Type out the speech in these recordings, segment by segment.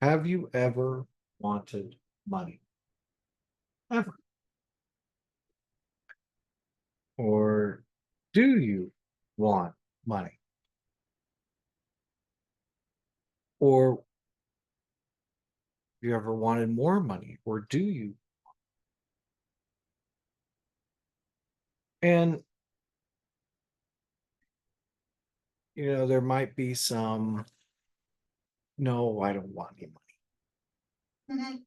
Have you ever wanted money? Ever? Or do you want money? Or have you ever wanted more money? Or do you? And, there might be some, no, I don't want any money.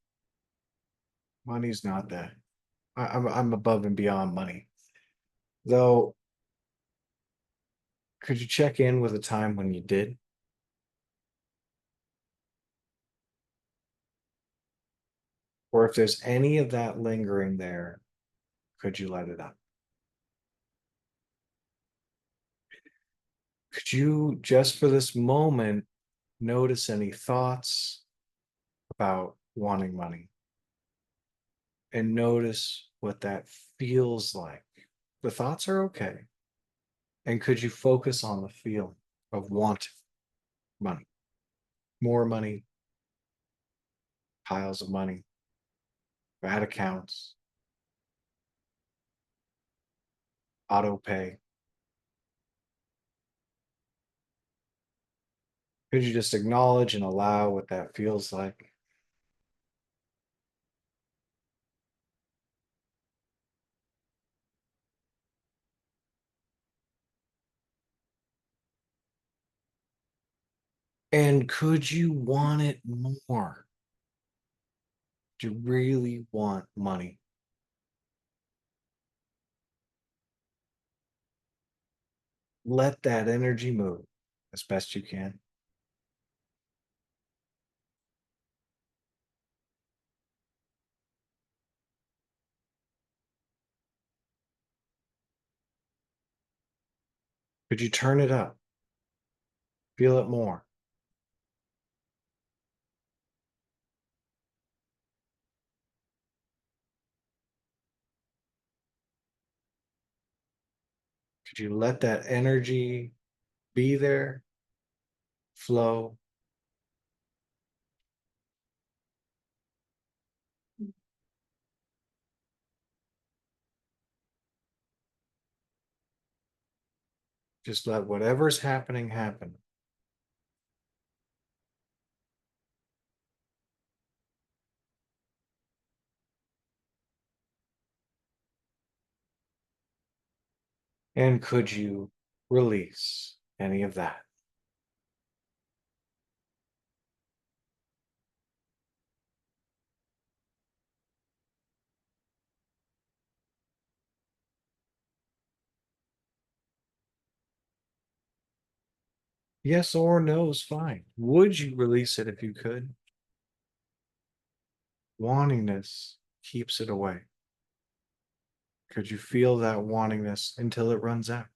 Money's not that. I'm above and beyond money. Though, could you check in with a time when you did? Or if there's any of that lingering there, could you let it up? Could you, just for this moment, notice any thoughts about wanting money and notice what that feels like? The thoughts are okay. And could you focus on the feeling of wanting money, more money, piles of money, bad accounts, auto pay? Could you just acknowledge and allow what that feels like? And could you want it more? Do you really want money? Let that energy move as best you can. Could you turn it up? Feel it more. Could you let that energy be there, flow? Just let whatever's happening happen. And could you release any of that? Yes or no is fine. Would you release it if you could? Wantingness keeps it away. Could you feel that wantingness until it runs out?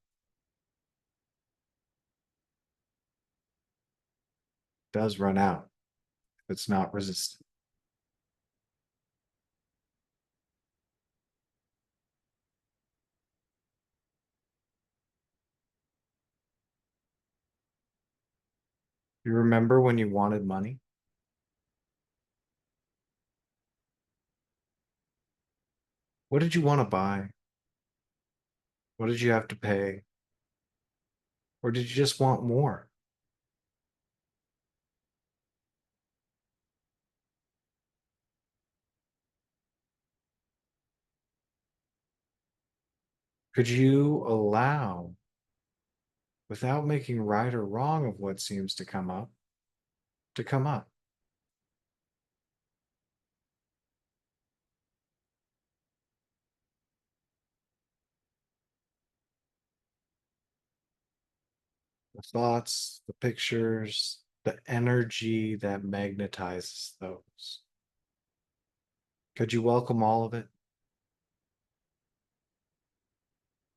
It does run out if it's not resisted. You remember when you wanted money? What did you want to buy? What did you have to pay? Or did you just want more? Could you allow, without making right or wrong of what seems to come up, to come up? The thoughts, the pictures, the energy that magnetizes those. Could you welcome all of it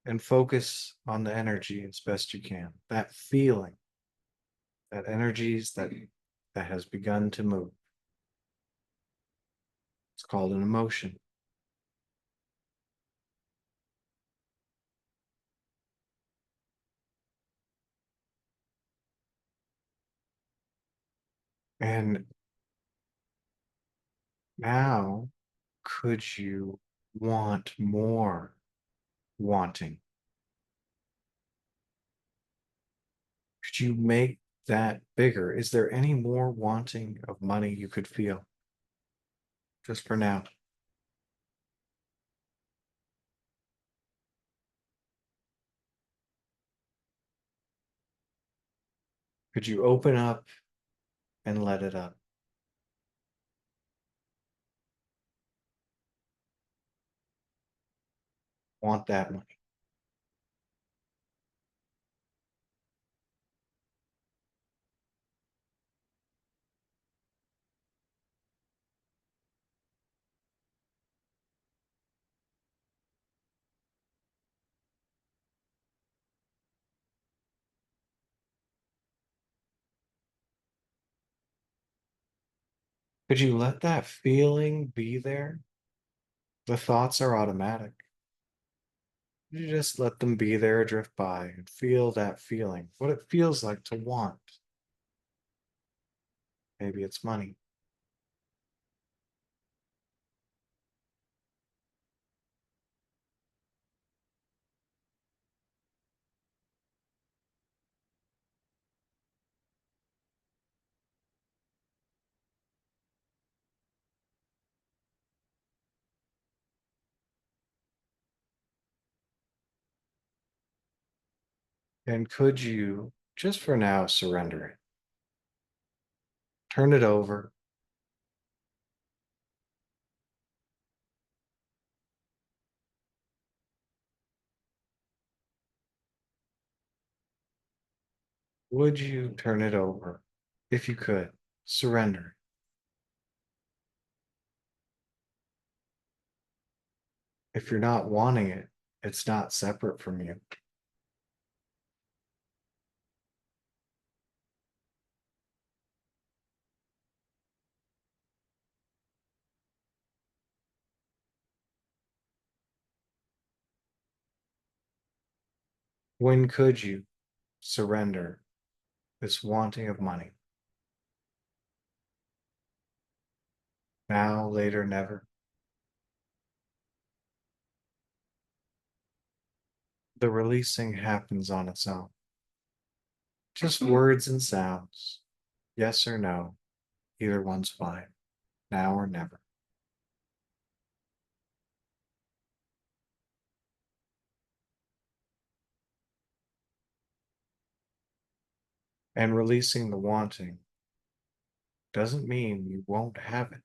and focus on the energy as best you can? That feeling, that energies that has begun to move. It's called an emotion. And Now, could you want more wanting? Could you make that bigger? Is there any more wanting of money you could feel just for now? Could you open up and let it up? Want that money? Could you let that feeling be there? The thoughts are automatic. You just let them be there, drift by, and feel that feeling, what it feels like to want. Maybe it's money. And could you, just for now, surrender it? Turn it over. Would you turn it over? If you could, surrender. If you're not wanting it, it's not separate from you. When could you surrender this wanting of money? Now, later, never. The releasing happens on its own. Just words and sounds. Yes or no. Either one's fine. Now or never. And releasing the wanting doesn't mean you won't have it.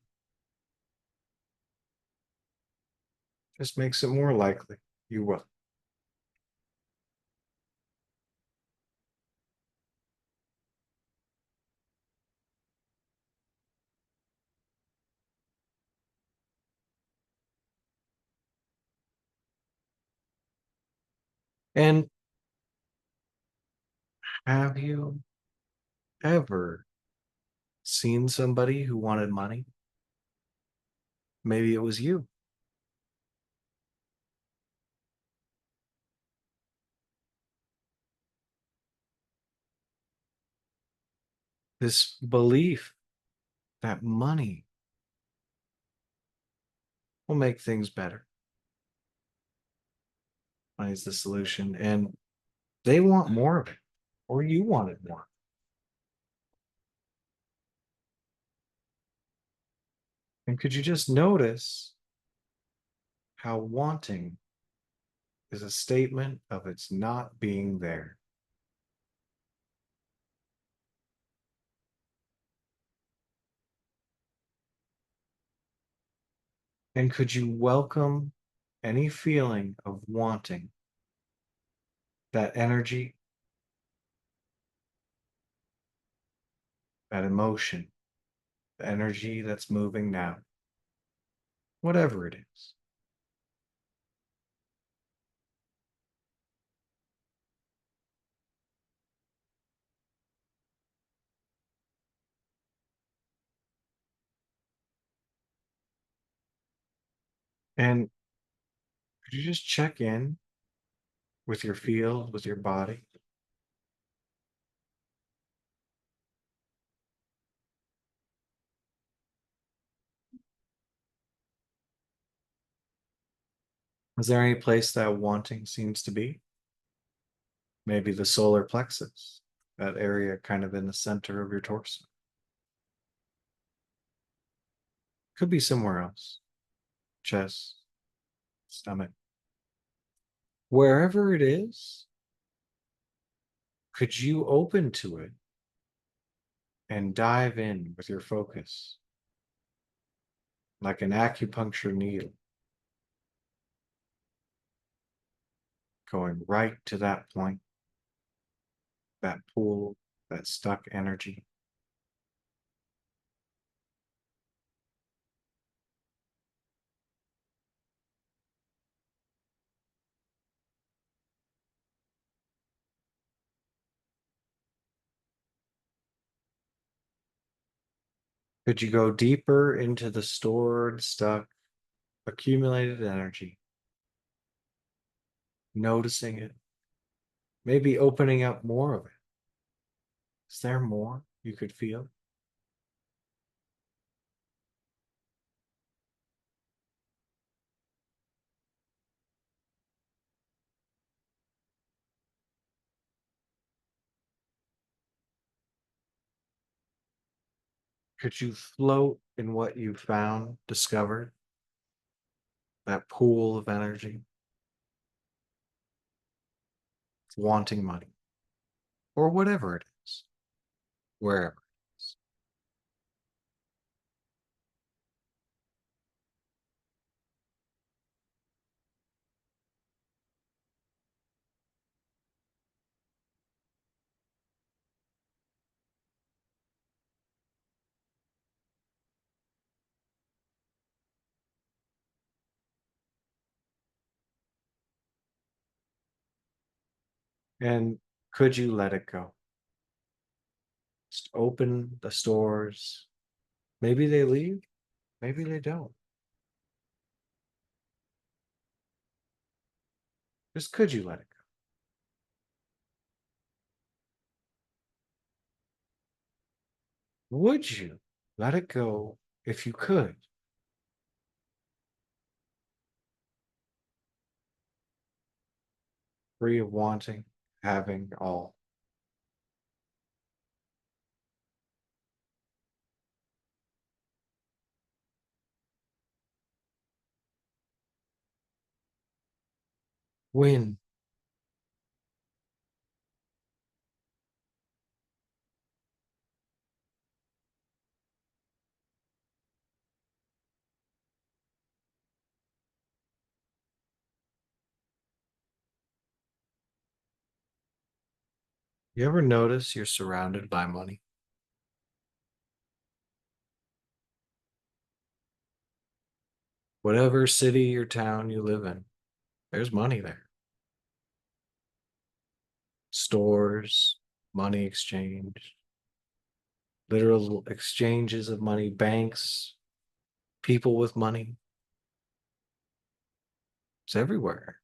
Just makes it more likely you will. And have you ever seen somebody who wanted money? Maybe it was you. This belief that money will make things better. Money is the solution. And they want more of it, or you wanted more. And could you just notice how wanting is a statement of its not being there? And could you welcome any feeling of wanting, that energy, that emotion, the energy that's moving now, whatever it is? And could you just check in with your field, with your body? Is there any place that wanting seems to be? Maybe the solar plexus, that area kind of in the center of your torso. Could be somewhere else. Chest, stomach. Wherever it is, could you open to it and dive in with your focus like an acupuncture needle, going right to that point, that pool, that stuck energy? Could you go deeper into the stored, stuck, accumulated energy, noticing it, maybe opening up more of it? Is there more you could feel? Could you float in what you found, discovered, that pool of energy, wanting money, or whatever it is, wherever it is? And could you let it go? Just open the stores. Maybe they leave, maybe they don't. Just could you let it go? Would you let it go if you could? Free of wanting, having all. When you ever notice you're surrounded by money? Whatever city or town you live in, there's money there. Stores, money exchange, literal exchanges of money, banks, people with money. It's everywhere.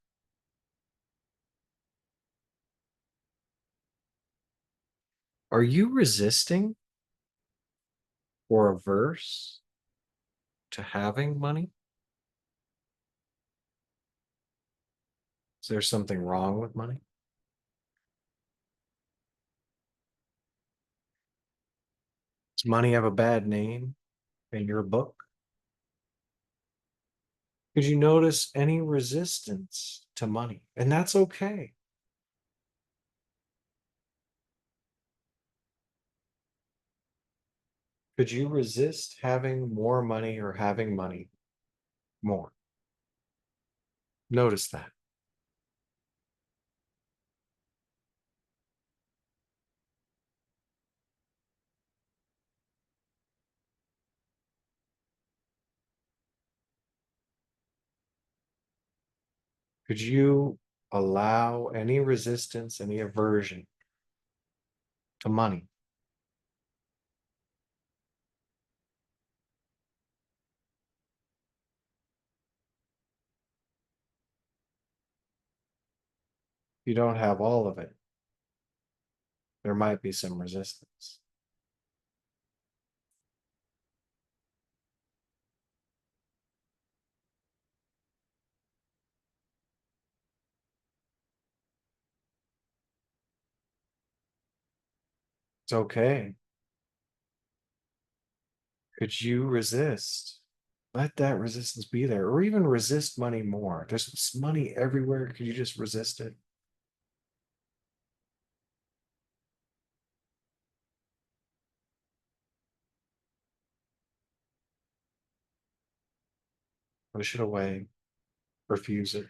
Are you resisting or averse to having money? Is there something wrong with money? Does money have a bad name in your book? Could you notice any resistance to money? And that's okay. Could you resist having more money or having money more? Notice that. Could you allow any resistance, any aversion to money? You don't have all of it. There might be some resistance. It's okay. Could you resist? Let that resistance be there, or even resist money more. There's money everywhere. Could you just resist it? Push it away, refuse it.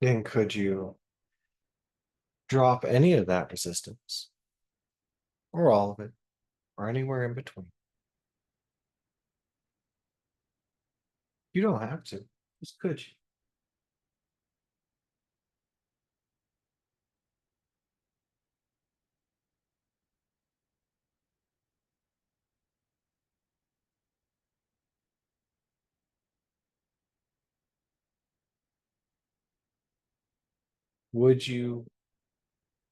And could you drop any of that resistance, or all of it, or anywhere in between? You don't have to. Just could you? Would you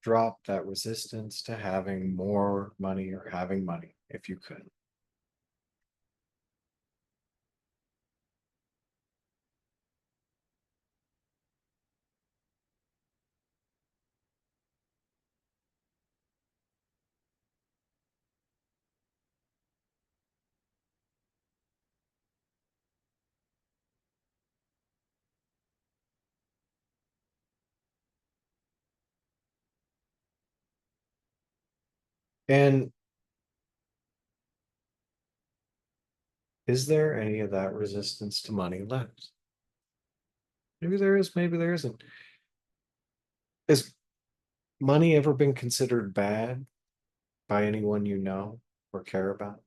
drop that resistance to having more money or having money if you could? And is there any of that resistance to money left? Maybe there is, maybe there isn't. Has money ever been considered bad by anyone you know or care about?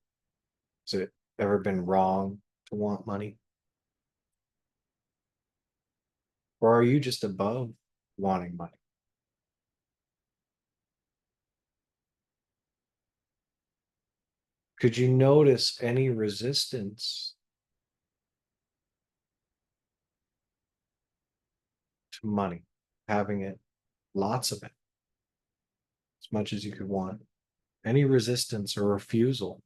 Has it ever been wrong to want money? Or are you just above wanting money? Could you notice any resistance to money, having it, lots of it, as much as you could want? Any resistance or refusal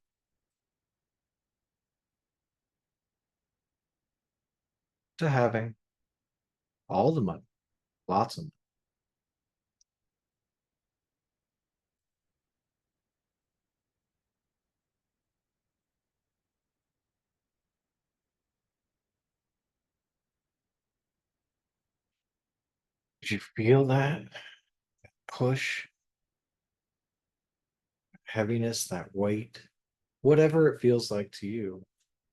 to having all the money, lots of money? Did you feel that push, heaviness, that weight? Whatever it feels like to you,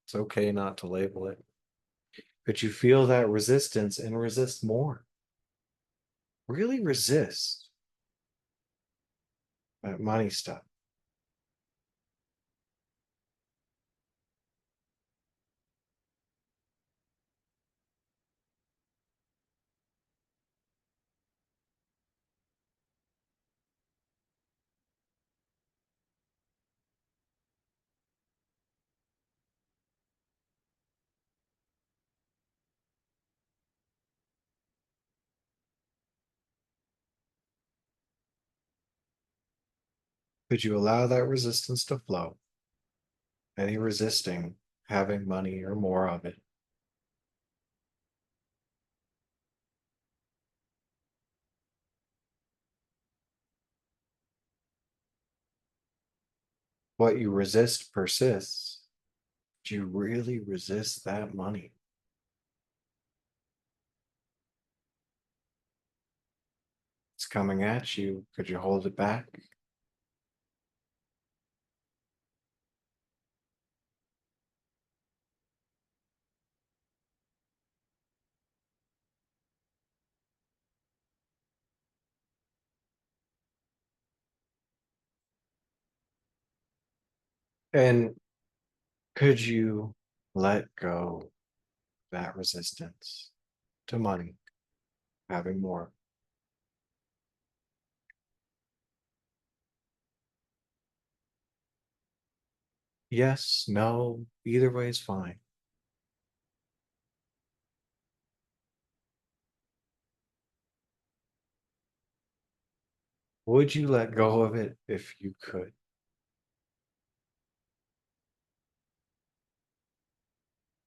it's okay not to label it. But you feel that resistance and resist more. Really resist that money stuff. Could you allow that resistance to flow? Any resisting having money or more of it? What you resist persists. Do you really resist that money? It's coming at you. Could you hold it back? And could you let go that resistance to money, having more? Yes, no, either way is fine. Would you let go of it if you could?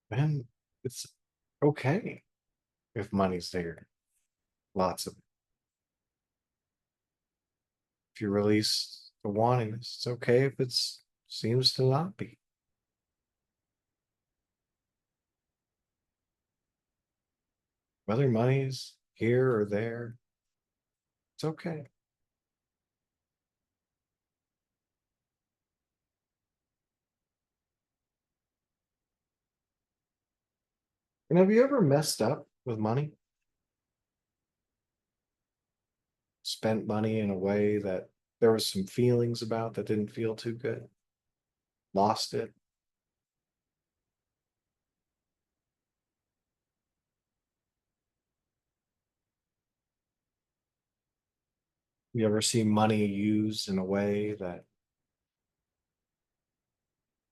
And it's okay if money's there, lots of it. If you release the wantingness, it's okay if it seems to not be. Whether money's here or there, it's okay. And have you ever messed up with money? Spent money in a way that there was some feelings about that didn't feel too good? Lost it? You ever see money used in a way that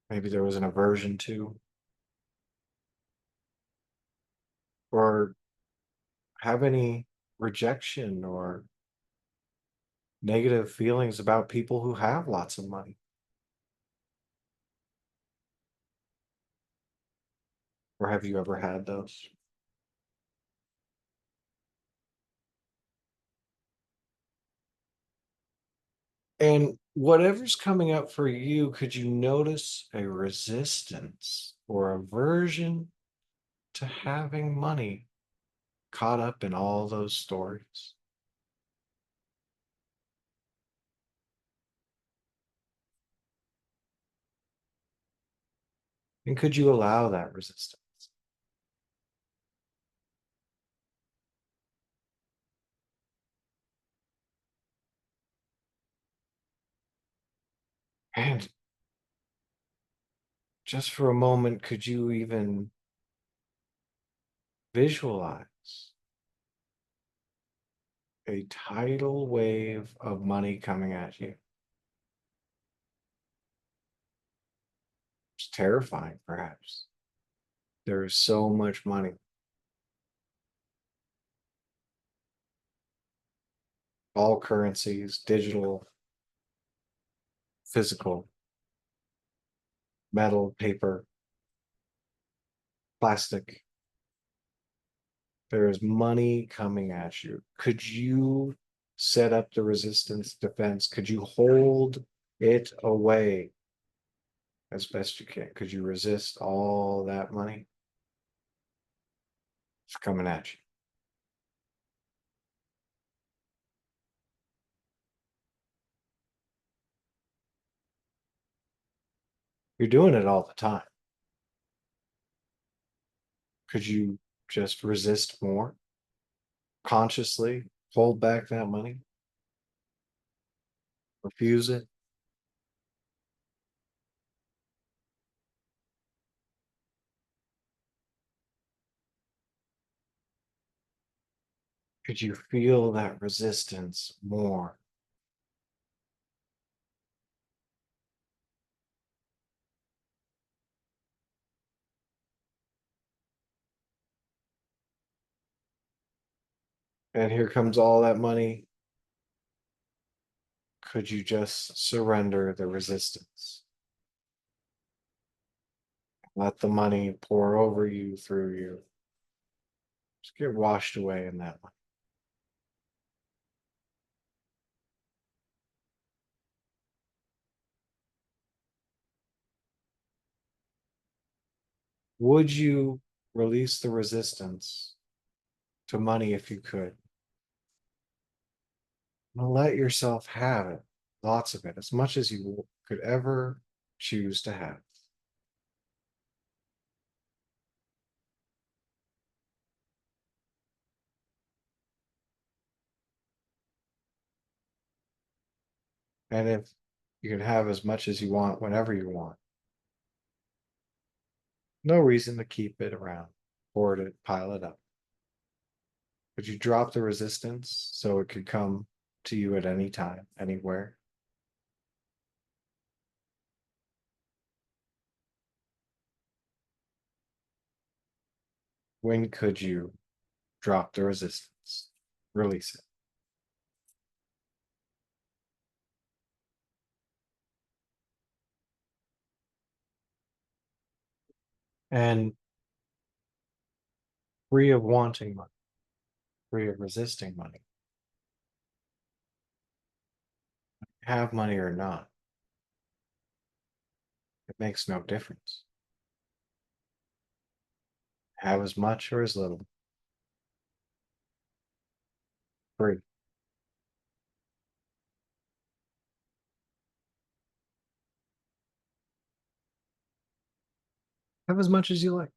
maybe there was an aversion to? Or have any rejection or negative feelings about people who have lots of money? Or have you ever had those? And whatever's coming up for you, could you notice a resistance or aversion to having money caught up in all those stories? And could you allow that resistance? And just for a moment, could you even visualize a tidal wave of money coming at you? It's terrifying, perhaps. There is so much money, all currencies, digital, physical, metal, paper, plastic. There is money coming at you. Could you set up the resistance defense? Could you hold it away as best you can? Could you resist all that money? It's coming at you. You're doing it all the time. Could you just resist more? Consciously hold back that money? Refuse it? Could you feel that resistance more? And here comes all that money. Could you just surrender the resistance? Let the money pour over you, through you. Just get washed away in that money. Would you release the resistance to money if you could? And let yourself have it, lots of it, as much as you could ever choose to have. And if you can have as much as you want whenever you want, no reason to keep it around, hoard it, pile it up. But you drop the resistance so it could come to you at any time, anywhere. When could you drop the resistance? Release it. and free of wanting money, free of resisting money, have money or not, it makes no difference. Have as much or as little, free. Have as much as you like.